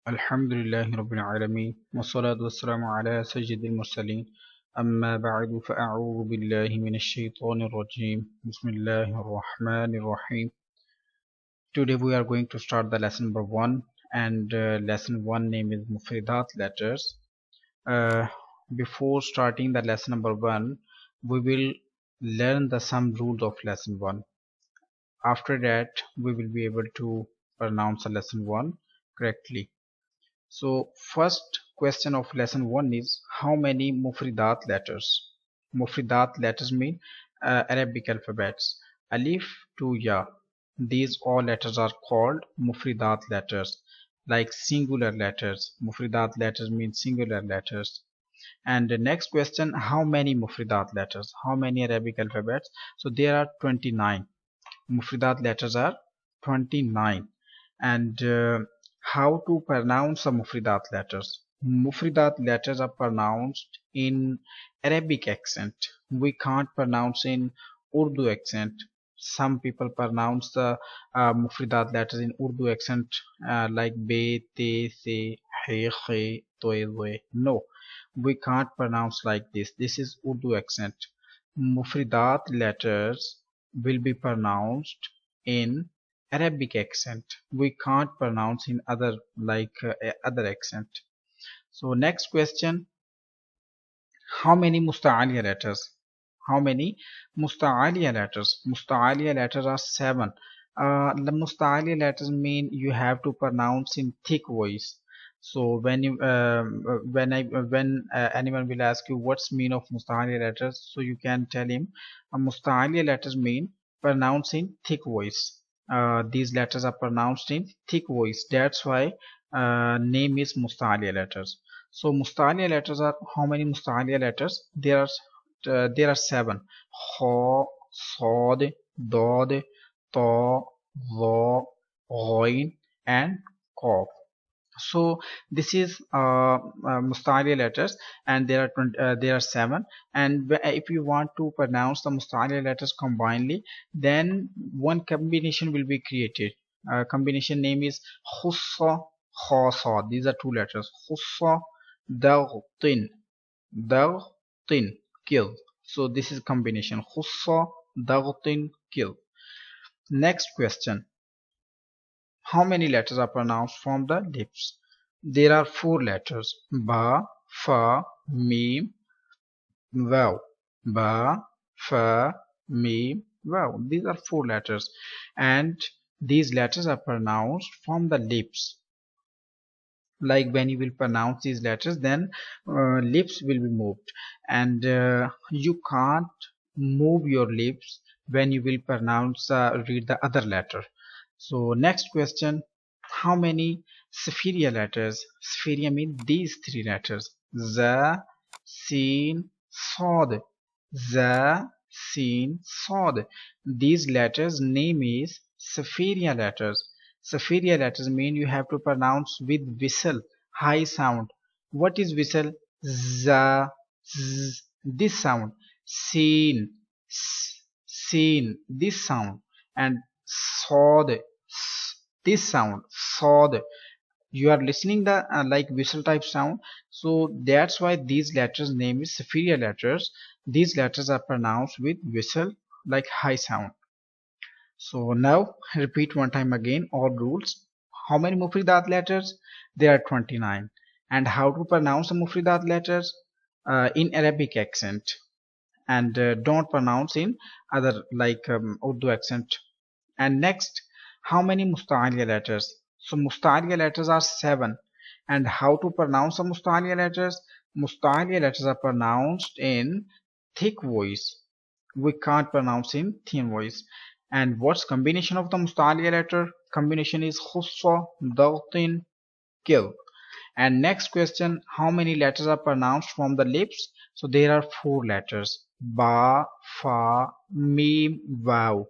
Alhamdulillahi Rabbil Alameen Wassalatu wassalamu ala sayyidil mursaleen Amma ba'du fa'a'udhu billahi minash shaitanir rajim Bismillahir Rahmanir Rahim. Today we are going to start the lesson number 1, and lesson 1 name is Mufridat letters. Before starting the lesson number 1, we will learn the some rules of lesson 1. After that we will be able to pronounce the lesson 1 correctly. So first question of lesson 1 is how many mufridat letters? Mufridat letters mean Arabic alphabets. Alif to Ya. These all letters are called mufridat letters, like singular letters. Mufridat letters mean singular letters. And the next question, how many mufridat letters? How many Arabic alphabets? So there are 29. Mufridat letters are 29. And how to pronounce the mufridat letters? Mufridat letters are pronounced in Arabic accent. We can't pronounce in Urdu accent. Some people pronounce the mufridat letters in Urdu accent, like be, te, se, he, khe, toe, we. No, we can't pronounce like this. This is Urdu accent. Mufridat letters will be pronounced in Arabic accent. We can't pronounce in other other accent. So next question, how many musta'aliya letters? How many musta'aliya letters? Musta'aliya letters are 7. The musta'aliya letters mean you have to pronounce in thick voice. So when you when anyone will ask you what's mean of musta'aliya letters, so you can tell him musta'aliya letters mean pronounce in thick voice. These letters are pronounced in thick voice. That's why name is musta'aliya letters. So musta'aliya letters are how many musta'aliya letters? There are 7. Kha, Sad, Dad, Ta, Za, Ghain, and Qaf. So this is musta'aliya letters, and there are 7. And if you want to pronounce the musta'aliya letters combinedly, then one combination will be created. Combination name is Khussa, Khasa. These are 2 letters. Khussa, Daghtin, Daghtin, kill. So this is combination. Khussa, Daghtin, kill. Next question, how many letters are pronounced from the lips? There are 4 letters: ba, fa, mim, vav. Ba, fa, mim, vav. These are 4 letters, and these letters are pronounced from the lips. Like when you will pronounce these letters, then lips will be moved, and you can't move your lips when you will pronounce read the other letter. So next question, how many Spheria letters? Spheria mean these 3 letters: za, sin, sod. Za, sin, sod. These letters name is Spheria letters. Spheria letters mean you have to pronounce with whistle, high sound. What is whistle? Za, z, this sound. Sin, s, sin, this sound. And sod, this sound. Sod. You are listening the like whistle type sound. So that's why these letters name is Spheria letters. These letters are pronounced with whistle, like high sound. So now repeat one time again all rules. How many mufridat letters? There are 29. And how to pronounce the mufridat letters? In Arabic accent, and don't pronounce in other like Urdu accent. And next, how many musta'aliya letters? So musta'aliya letters are 7. And how to pronounce the musta'aliya letters? Musta'aliya letters are pronounced in thick voice. We can't pronounce in thin voice. And what's combination of the musta'aliya letter? Combination is khussa, dawtin, kill. And next question, how many letters are pronounced from the lips? So there are 4 letters: ba, fa, mim, vav.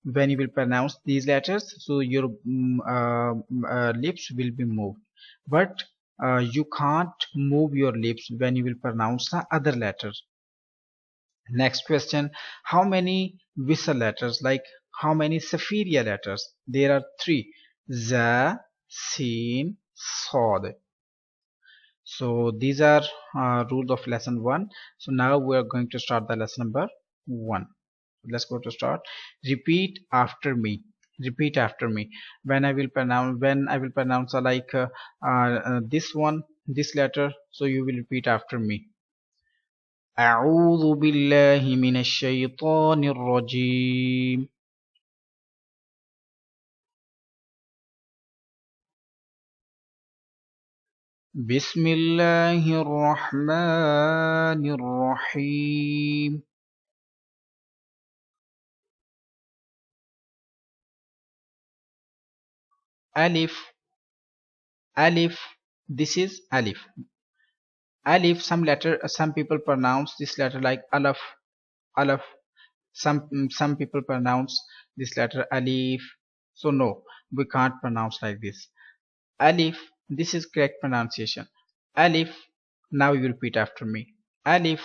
When you will pronounce these letters, so your lips will be moved, but you can't move your lips when you will pronounce the other letters. Next question, how many whistle letters, like how many Spheria letters? There are 3: za, sin, Sod. So these are rules of lesson 1. So now we are going to start the lesson number 1. Let's go to start. Repeat after me. Repeat after me. When I will pronounce this one, this letter, so you will repeat after me. أعوذ بالله من الشيطان الرجيم. بسم الله الرحمن الرحيم. Alif. Alif. This is Alif. Alif. Some people pronounce this letter like Alaf. Alaf. Some people pronounce this letter Alif. So no, we can't pronounce like this. Alif. This is correct pronunciation. Alif. Now you repeat after me. Alif.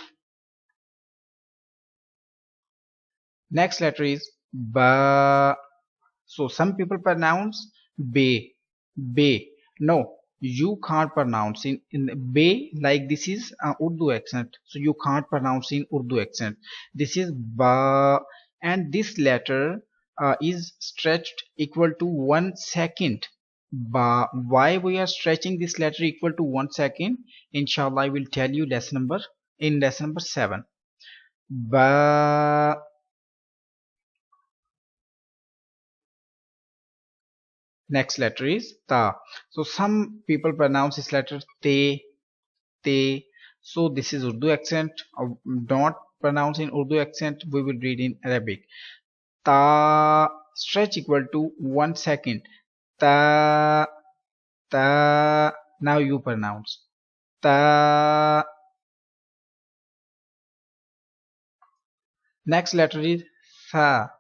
Next letter is Ba. So some people pronounce Be. Be. No, you can't pronounce in Be, like this is Urdu accent. So you can't pronounce in Urdu accent. This is Ba, and this letter is stretched equal to 1 second. Ba. Why we are stretching this letter equal to 1 second? Inshallah, I will tell you lesson number 7. Ba. Next letter is Ta. So some people pronounce this letter Te, Te. So this is Urdu accent. Don't pronounce in Urdu accent. We will read in Arabic. Ta. Stretch equal to 1 second. Ta, Ta. Now you pronounce. Ta. Next letter is Tha.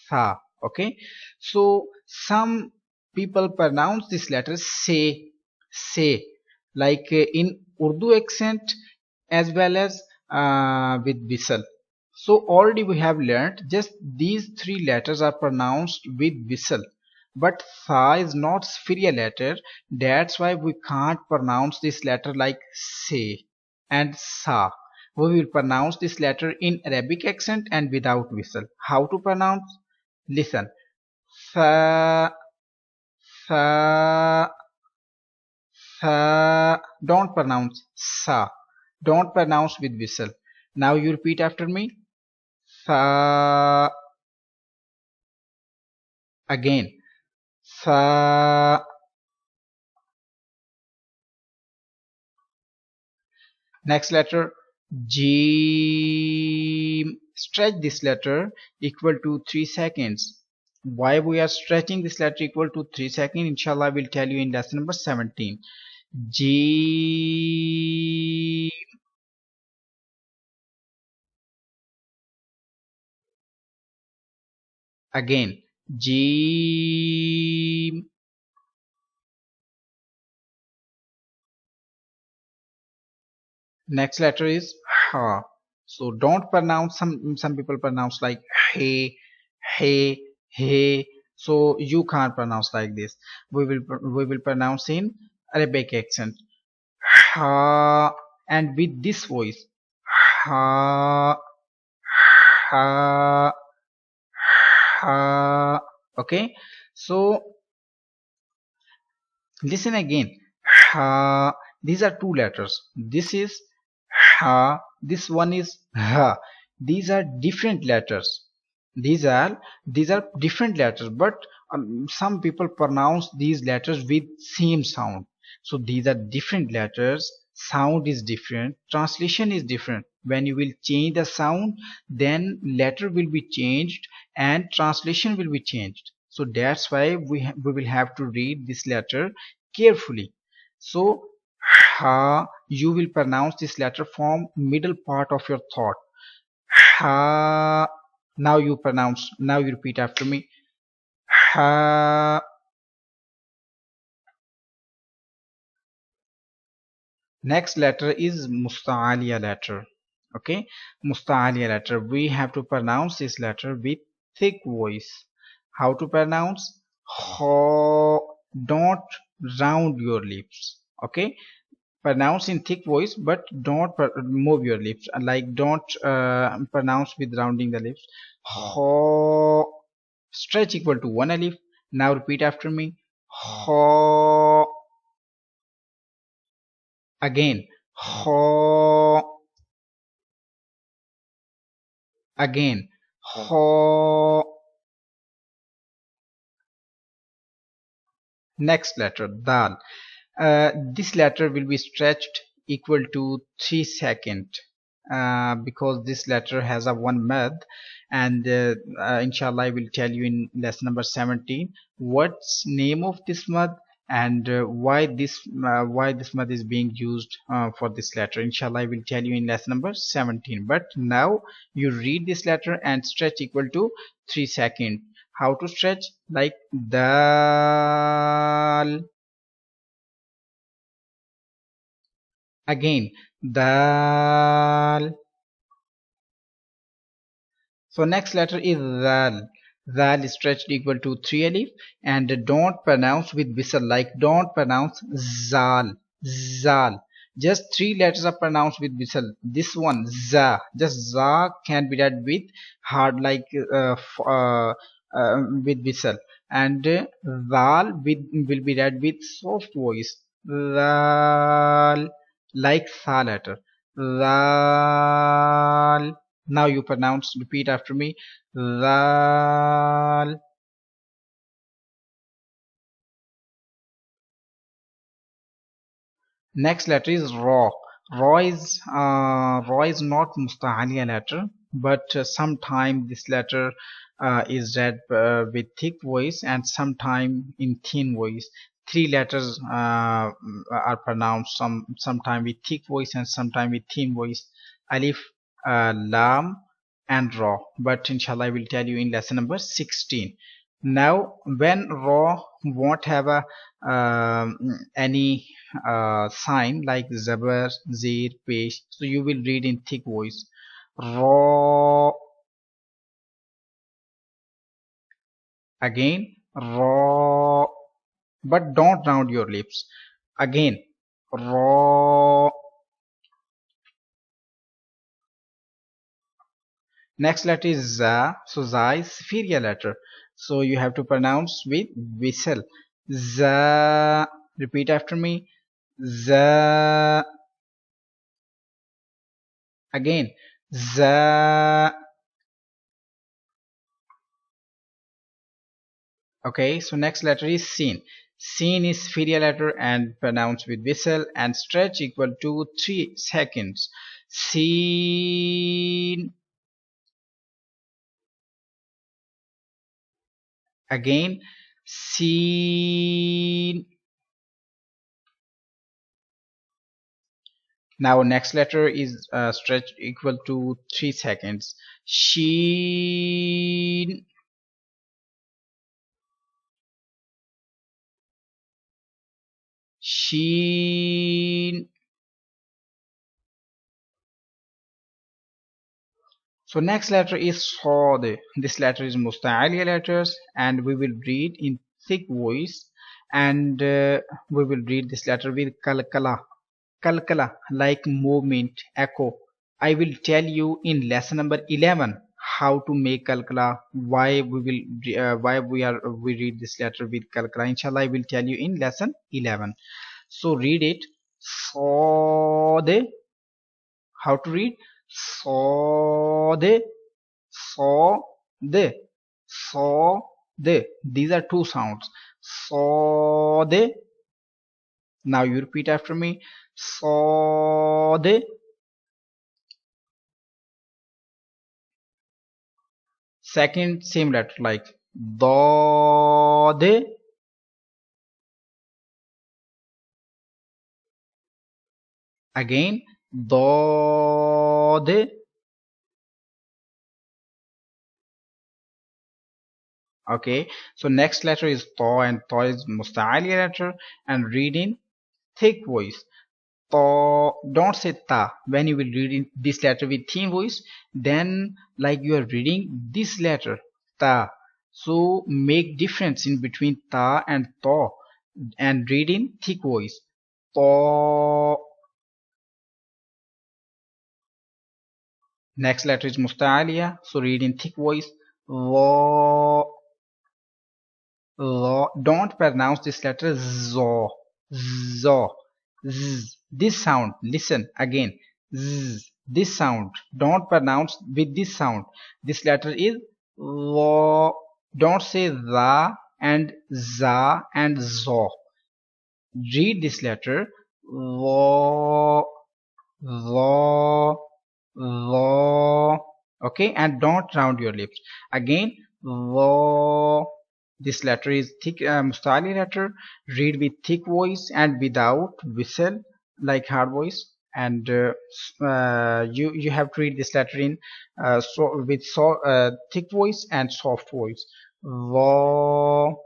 Tha. Okay. So some people pronounce this letter say, like in Urdu accent as well as with whistle. So already we have learned just these 3 letters are pronounced with whistle, but Tha is not superior letter. That's why we can't pronounce this letter like say and Sa. We will pronounce this letter in Arabic accent and without whistle. How to pronounce? Listen. Sa, Sa, Sa. Don't pronounce Sa. Don't pronounce with whistle. Now you repeat after me. Sa. Again. Sa. Next letter. Jim. Stretch this letter equal to 3 seconds. Why we are stretching this letter equal to 3 seconds? Inshallah, I will tell you in lesson number 17. Jim. Again. Jim. Next letter is Ha. So don't pronounce, some people pronounce like Hey, Hey, Hey. So you can't pronounce like this. We will pronounce in Arabic accent. Ha, and with this voice. Ha, Ha, Ha. Okay. So listen again. Ha. These are 2 letters. This is Ha. This one is Ha. These are different letters. These are different letters, but some people pronounce these letters with same sound. So these are different letters. Sound is different. Translation is different. When you will change the sound, then letter will be changed and translation will be changed. So that's why we will have to read this letter carefully. So Ha, you will pronounce this letter from middle part of your thought. Ha. Now you pronounce. Now you repeat after me. Ha. Next letter is Musta'aliya letter. Okay, Musta'aliya letter. We have to pronounce this letter with thick voice. How to pronounce? Ho. Don't round your lips. Okay, pronounce in thick voice, but don't move your lips, like don't pronounce with rounding the lips. Ho. Stretch equal to one alif. Now repeat after me. Ho. Again. Ho. Again. Ho. Next letter, dal. This letter will be stretched equal to 3 seconds, because this letter has a one mad, and inshallah I will tell you in lesson number 17 what's name of this mad, and why this mad is being used for this letter. Inshallah I will tell you in lesson number 17, but now you read this letter and stretch equal to 3 seconds. How to stretch? Like dal. Again, dal. So next letter is zal. Zal is stretched equal to 3 alif, and don't pronounce with whistle, like don't pronounce zal. Zal. Just 3 letters are pronounced with whistle. This one, za. Just za can be read with hard, like with whistle. And zal will be read with soft voice. Zal. Like sa letter. Zal. Now you pronounce, repeat after me. Zal. Next letter is Ra. Ra is not musta'aliya letter, but sometime this letter is read with thick voice and sometime in thin voice. 3 letters are pronounced, sometime with thick voice and sometime with thin voice. Alif, Lam, and Ra. But inshallah I will tell you in lesson number 16. Now when Ra won't have a any sign like zabar, zir, pesh, so you will read in thick voice. Ra. Again, Ra. But don't round your lips. Again, Ra. Next letter is za. So za is superior letter, so you have to pronounce with whistle. Za. Repeat after me. Za. Again, za. Okay, so next letter is sin. Sin is superior letter and pronounced with whistle and stretch equal to 3 seconds. Sin. Again, sin. Now next letter is stretched equal to 3 seconds. Sheen. Sheen. So next letter is Sod. This letter is musta'aliya letters and we will read in thick voice, and we will read this letter with kalkala. Kalkala, like movement, echo. I will tell you in lesson number 11 how to make kalkala, why we read this letter with kalkala. Inshallah I will tell you in lesson 11. So read it. Sod. How to read? Sod. Sod. Sod. These are two sounds. Sod. Now you repeat after me. Sod. Second same letter like Dod. Again Dod. Okay, so next letter is Ta, and Ta is musta'aliya letter and read in thick voice. Ta. Don't say ta. When you will read in this letter with thin voice, then like you are reading this letter ta. So make difference in between ta and ta. and read in thick voice. To. Next letter is musta'aliya, so read in thick voice. Lo. Lo. Don't pronounce this letter zo. Zo. Z. This sound. Listen again. Z. This sound. Don't pronounce with this sound. This letter is lo. Don't say za and za and zo. Read this letter. Lo. Lo. Lo. Okay, and don't round your lips. Again, lo. This letter is thick, mustali letter. Read with thick voice and without whistle, like hard voice. And you have to read this letter in thick voice and soft voice. Lo.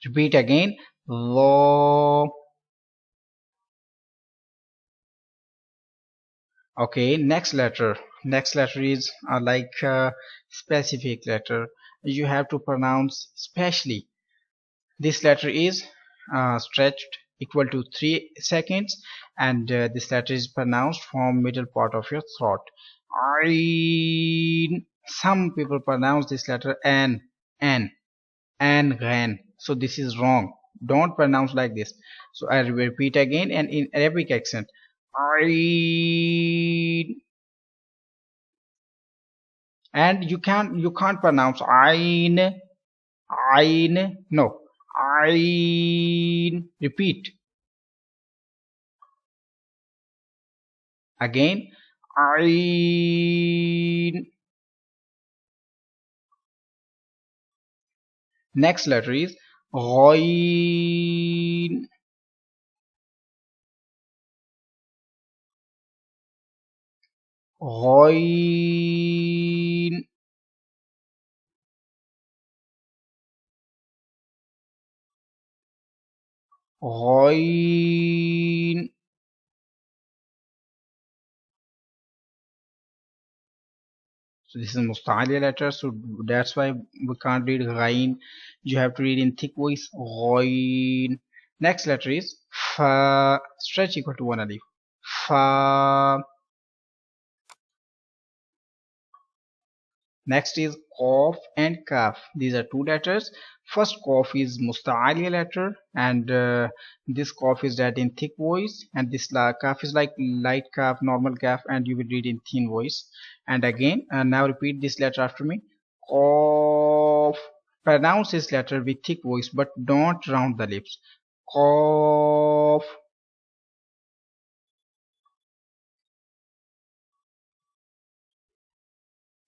Repeat again. Lo. Okay, next letter. Next letter is like specific letter. You have to pronounce specially. This letter is stretched equal to 3 seconds, and this letter is pronounced from middle part of your throat. Ain. Some people pronounce this letter an, ran. So this is wrong. Don't pronounce like this. So I will repeat again and in Arabic accent. Ain. And you can't pronounce ain. No. Ain. Repeat. Again. Ain. Next letter is ghain. Ghain. Ghain. So this is musta'ali letter, so that's why we can't read ghain. You have to read in thick voice. Ghain. Next letter is fa. Stretch equal to one alif. Fa. Next is qaf and kaf. These are two letters. First qaf is musta'ali letter, and this qaf is read in thick voice, and this kaf is like light kaf, normal kaf, and you will read in thin voice. And again, now repeat this letter after me. Qaf. Pronounce this letter with thick voice, but don't round the lips. Qaf.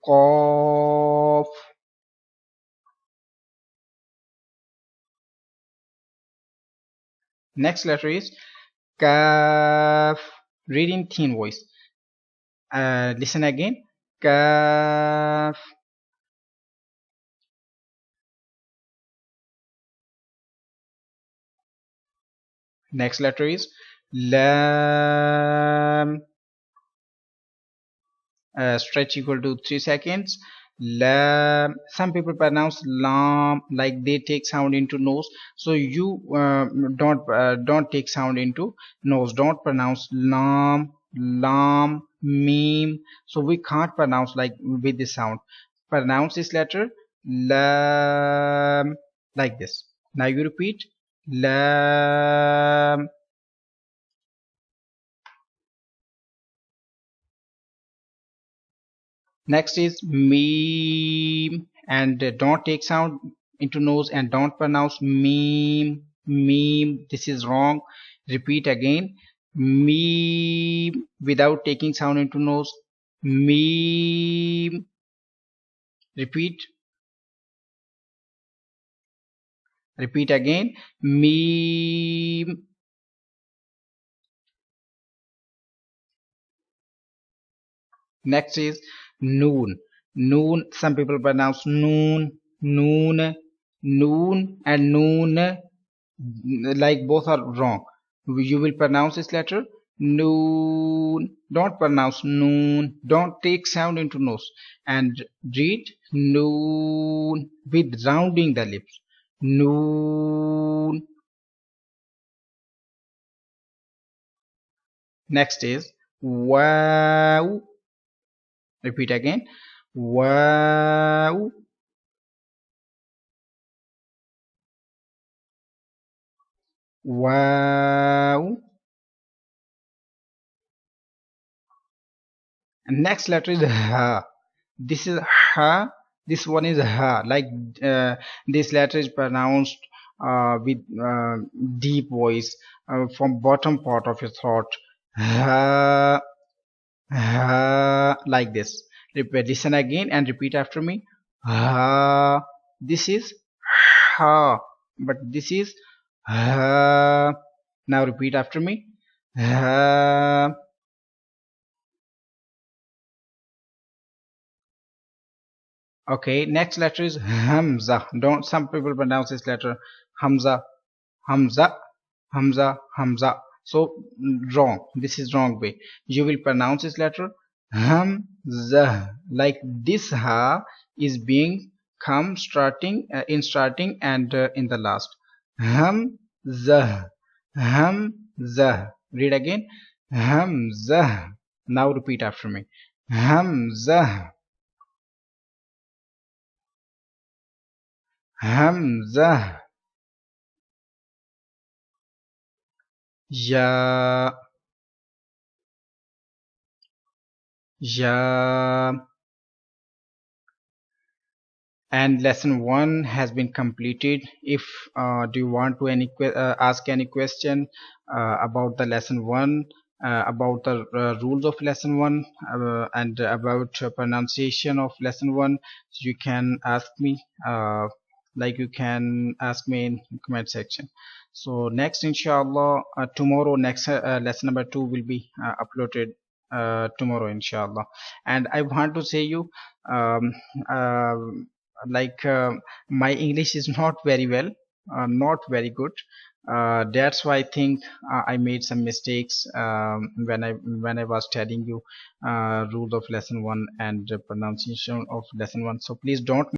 Qaf. Next letter is kaf. Read in thin voice. Listen again. Kaf. Next letter is lam. Stretch equal to 3 seconds. Lam. Some people pronounce lam like they take sound into nose. So you don't take sound into nose. Don't pronounce lam, lam, meme. So we can't pronounce like with this sound. Pronounce this letter lam like this. Now you repeat lam. Next is meme, and don't take sound into nose and don't pronounce meme. Meme. This is wrong. Repeat again. Meme without taking sound into nose. Meme. Repeat. Repeat again. Meme. Next is noon. Noon. Some people pronounce noon, noon, noon, and noon like both are wrong. You will pronounce this letter noon. Don't pronounce noon. Don't take sound into nose. And read noon with rounding the lips. Noon. Next is wow. Repeat again. Wow. Wow. And next letter is ha. This is ha. This one is ha. Like this letter is pronounced with deep voice from bottom part of your throat. Ha. Ha. Like this. Repeat. Listen again and repeat after me. Ha. This is ha. But this is ha. Now repeat after me. Ha. Okay, next letter is Hamza. Don't some people pronounce this letter Hamza, Hamza, Hamza, Hamza. So wrong. This is wrong way. You will pronounce this letter Hamza. Like this ha is being come starting in starting and in the last. Hamza, Hamza. Read again. Hamza. Now repeat after me. Hamza. Hamza. Ya. Ya. And lesson 1 has been completed. If do you want to ask any question about the lesson 1, about the rules of lesson 1, and about pronunciation of lesson 1, so you can ask me, like you can ask me in comment section. So next inshallah, tomorrow next lesson number 2 will be uploaded tomorrow inshallah. And I want to say you um, uh, like my English is not very well, not very good. That's why I think I made some mistakes when I was telling you rules of lesson 1 and pronunciation of lesson 1. So please don't